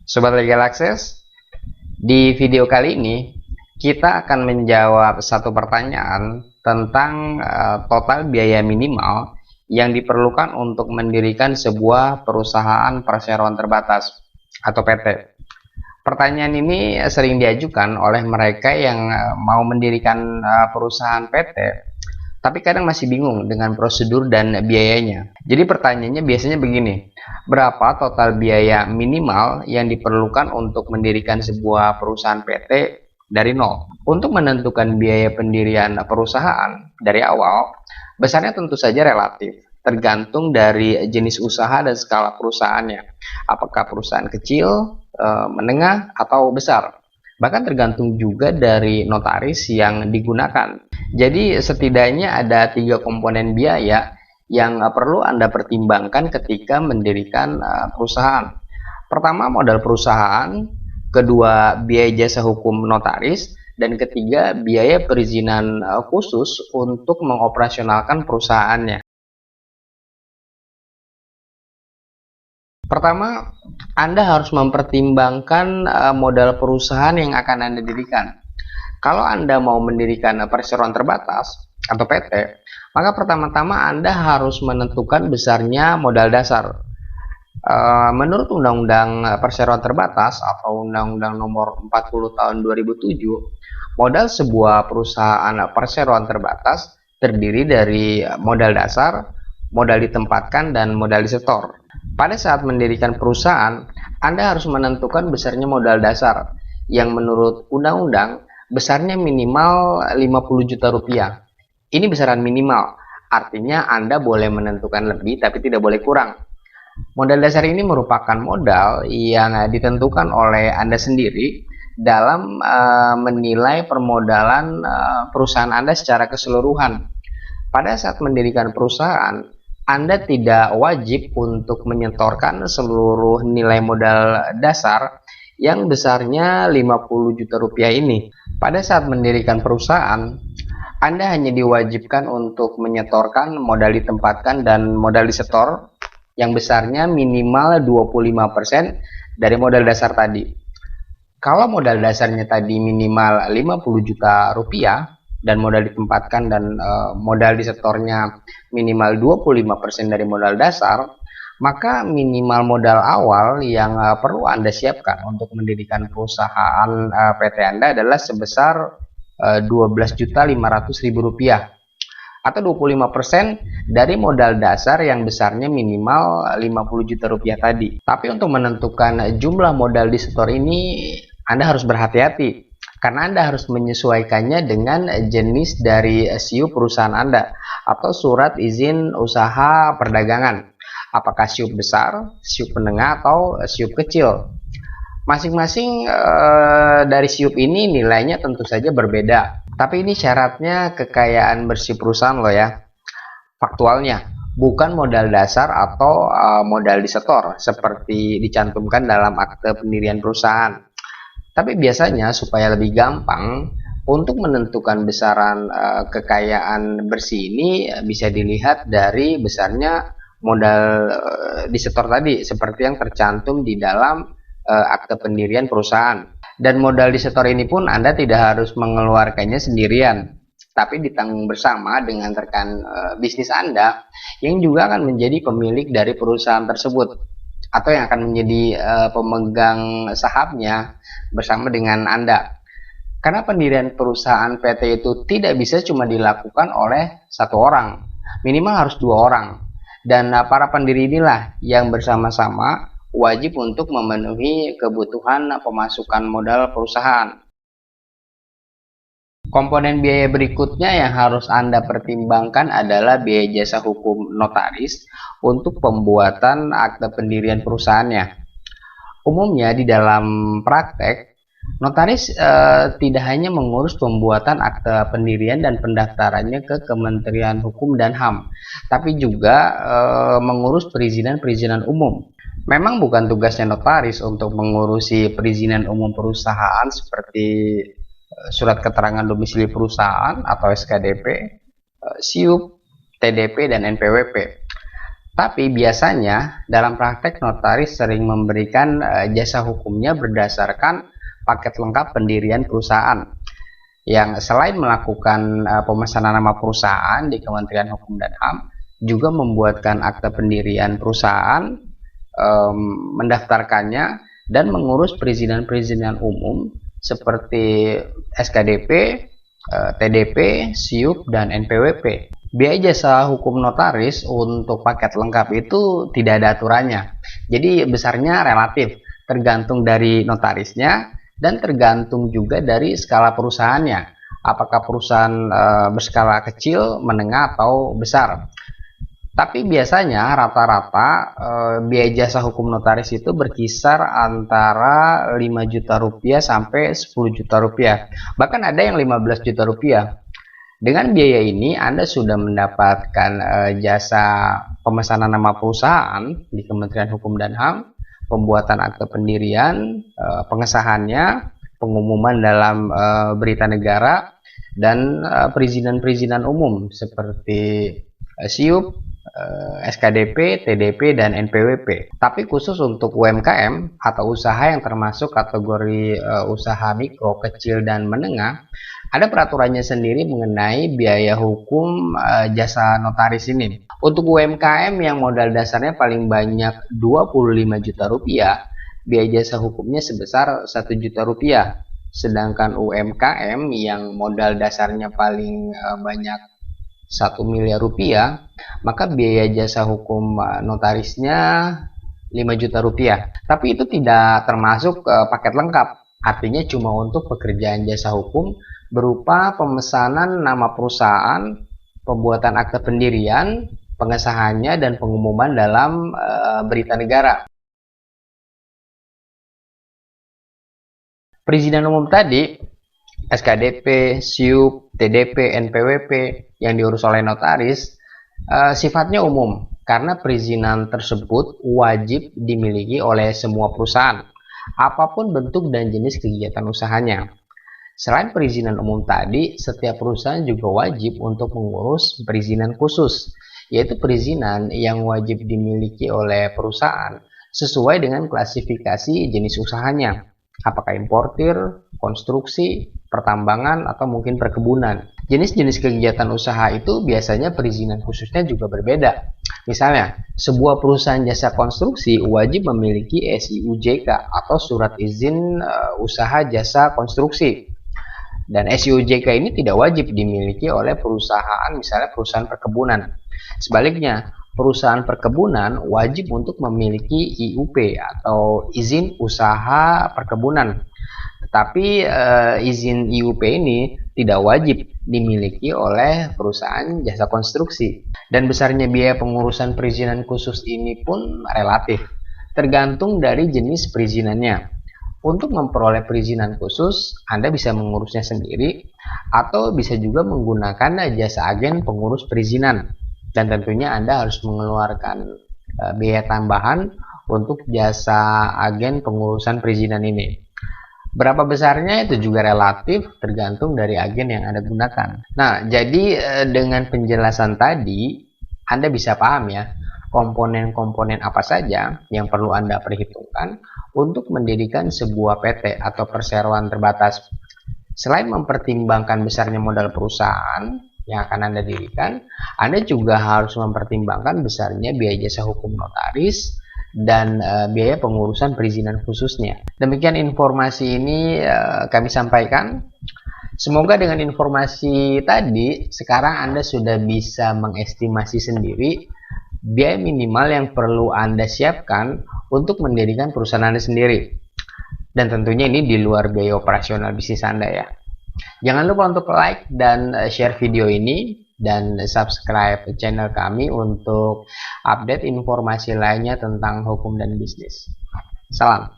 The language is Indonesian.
Sobat Legal Access, di video kali ini kita akan menjawab satu pertanyaan tentang total biaya minimal yang diperlukan untuk mendirikan sebuah perusahaan perseroan terbatas atau PT. Pertanyaan ini sering diajukan oleh mereka yang mau mendirikan perusahaan PT, tapi kadang masih bingung dengan prosedur dan biayanya. Jadi pertanyaannya biasanya begini, berapa total biaya minimal yang diperlukan untuk mendirikan sebuah perusahaan PT dari nol? Untuk menentukan biaya pendirian perusahaan dari awal, besarnya tentu saja relatif, tergantung dari jenis usaha dan skala perusahaannya. Apakah perusahaan kecil, menengah, atau besar? Bahkan tergantung juga dari notaris yang digunakan. Jadi setidaknya ada 3 komponen biaya yang perlu Anda pertimbangkan ketika mendirikan perusahaan. Pertama, modal perusahaan, kedua, biaya jasa hukum notaris, dan ketiga, biaya perizinan khusus untuk mengoperasionalkan perusahaannya. Pertama, Anda harus mempertimbangkan modal perusahaan yang akan Anda dirikan. Kalau Anda mau mendirikan perseroan terbatas atau PT, maka pertama-tama Anda harus menentukan besarnya modal dasar. Menurut Undang-Undang Perseroan Terbatas atau Undang-Undang Nomor 40 Tahun 2007, modal sebuah perusahaan perseroan terbatas terdiri dari modal dasar, modal ditempatkan, dan modal disetor. Pada saat mendirikan perusahaan, Anda harus menentukan besarnya modal dasar yang menurut undang-undang besarnya minimal 50 juta rupiah. Ini besaran minimal, artinya Anda boleh menentukan lebih tapi tidak boleh kurang. Modal dasar ini merupakan modal yang ditentukan oleh Anda sendiri dalam menilai permodalan perusahaan Anda secara keseluruhan. Pada saat mendirikan perusahaan, Anda tidak wajib untuk menyetorkan seluruh nilai modal dasar yang besarnya 50 juta rupiah ini. Pada saat mendirikan perusahaan, Anda hanya diwajibkan untuk menyetorkan modal ditempatkan dan modal disetor yang besarnya minimal 25% dari modal dasar tadi. Kalau modal dasarnya tadi minimal 50 juta rupiah, dan modal ditempatkan dan modal disetornya minimal 25% dari modal dasar, maka minimal modal awal yang perlu Anda siapkan untuk mendirikan perusahaan PT Anda adalah sebesar 12.500.000 rupiah atau 25% dari modal dasar yang besarnya minimal 50 juta rupiah tadi. Tapi untuk menentukan jumlah modal disetor ini Anda harus berhati-hati, karena Anda harus menyesuaikannya dengan jenis dari SIUP perusahaan Anda atau surat izin usaha perdagangan. Apakah SIUP besar, SIUP menengah, atau SIUP kecil. Masing-masing dari SIUP ini nilainya tentu saja berbeda. Tapi ini syaratnya kekayaan bersih perusahaan loh ya. Faktualnya, bukan modal dasar atau modal disetor seperti dicantumkan dalam akte pendirian perusahaan. Tapi biasanya supaya lebih gampang untuk menentukan besaran kekayaan bersih ini bisa dilihat dari besarnya modal disetor tadi seperti yang tercantum di dalam akte pendirian perusahaan. Dan modal disetor ini pun Anda tidak harus mengeluarkannya sendirian, tapi ditanggung bersama dengan rekan bisnis Anda yang juga akan menjadi pemilik dari perusahaan tersebut, atau yang akan menjadi pemegang sahamnya bersama dengan Anda. Karena pendirian perusahaan PT itu tidak bisa cuma dilakukan oleh satu orang, minimal harus 2 orang. Dan para pendiri inilah yang bersama-sama wajib untuk memenuhi kebutuhan pemasukan modal perusahaan. Komponen biaya berikutnya yang harus Anda pertimbangkan adalah biaya jasa hukum notaris untuk pembuatan akte pendirian perusahaannya. Umumnya di dalam praktek, notaris tidak hanya mengurus pembuatan akte pendirian dan pendaftarannya ke Kementerian Hukum dan HAM, tapi juga mengurus perizinan-perizinan umum. Memang bukan tugasnya notaris untuk mengurusi perizinan umum perusahaan seperti surat keterangan domisili perusahaan atau SKDP, SIUP, TDP, dan NPWP. Tapi biasanya dalam praktek notaris sering memberikan jasa hukumnya berdasarkan paket lengkap pendirian perusahaan, yang selain melakukan pemesanan nama perusahaan di Kementerian Hukum dan HAM, juga membuatkan akte pendirian perusahaan, mendaftarkannya, dan mengurus perizinan-perizinan umum seperti SKDP, TDP, SIUP, dan NPWP. Biaya jasa hukum notaris untuk paket lengkap itu tidak ada aturannya. Jadi besarnya relatif, tergantung dari notarisnya dan tergantung juga dari skala perusahaannya. Apakah perusahaan berskala kecil, menengah, atau besar. Tapi biasanya rata-rata biaya jasa hukum notaris itu berkisar antara 5 juta rupiah sampai 10 juta rupiah. Bahkan ada yang 15 juta rupiah. Dengan biaya ini Anda sudah mendapatkan jasa pemesanan nama perusahaan di Kementerian Hukum dan HAM, pembuatan akte pendirian, pengesahannya, pengumuman dalam berita negara, dan perizinan-perizinan umum seperti SIUP, SKDP, TDP, dan NPWP. Tapi khusus untuk UMKM atau usaha yang termasuk kategori usaha mikro, kecil, dan menengah, ada peraturannya sendiri mengenai biaya hukum jasa notaris ini. Untuk UMKM yang modal dasarnya paling banyak 25 juta rupiah, biaya jasa hukumnya sebesar 1 juta rupiah. Sedangkan UMKM yang modal dasarnya paling banyak 1 miliar rupiah, maka biaya jasa hukum notarisnya 5 juta rupiah. Tapi itu tidak termasuk paket lengkap. Artinya cuma untuk pekerjaan jasa hukum berupa pemesanan nama perusahaan, pembuatan akte pendirian, pengesahannya, dan pengumuman dalam berita negara. Perizinan umum tadi, SKDP, SIUP, TDP, NPWP yang diurus oleh notaris, sifatnya umum karena perizinan tersebut wajib dimiliki oleh semua perusahaan, apapun bentuk dan jenis kegiatan usahanya. Selain perizinan umum tadi, setiap perusahaan juga wajib untuk mengurus perizinan khusus, yaitu perizinan yang wajib dimiliki oleh perusahaan sesuai dengan klasifikasi jenis usahanya, apakah importir, konstruksi, pertambangan, atau mungkin perkebunan. Jenis-jenis kegiatan usaha itu biasanya perizinan khususnya juga berbeda. Misalnya, sebuah perusahaan jasa konstruksi wajib memiliki SIUJK atau Surat Izin Usaha Jasa Konstruksi. Dan SIUJK ini tidak wajib dimiliki oleh perusahaan, misalnya perusahaan perkebunan. Sebaliknya, perusahaan perkebunan wajib untuk memiliki IUP atau izin usaha perkebunan. Tetapi izin IUP ini tidak wajib dimiliki oleh perusahaan jasa konstruksi. Dan besarnya biaya pengurusan perizinan khusus ini pun relatif, tergantung dari jenis perizinannya. Untuk memperoleh perizinan khusus, Anda bisa mengurusnya sendiri atau bisa juga menggunakan jasa agen pengurus perizinan. Dan tentunya Anda harus mengeluarkan biaya tambahan untuk jasa agen pengurusan perizinan ini. Berapa besarnya itu juga relatif tergantung dari agen yang Anda gunakan. Nah, jadi dengan penjelasan tadi, Anda bisa paham ya, komponen-komponen apa saja yang perlu Anda perhitungkan untuk mendirikan sebuah PT atau perseroan terbatas. Selain mempertimbangkan besarnya modal perusahaan yang akan Anda dirikan, Anda juga harus mempertimbangkan besarnya biaya jasa hukum notaris dan biaya pengurusan perizinan khususnya. Demikian informasi ini kami sampaikan. Semoga dengan informasi tadi, sekarang Anda sudah bisa mengestimasi sendiri biaya minimal yang perlu Anda siapkan untuk mendirikan perusahaan Anda sendiri. Dan tentunya ini di luar biaya operasional bisnis Anda ya. Jangan lupa untuk like dan share video ini dan subscribe channel kami untuk update informasi lainnya tentang hukum dan bisnis. Salam.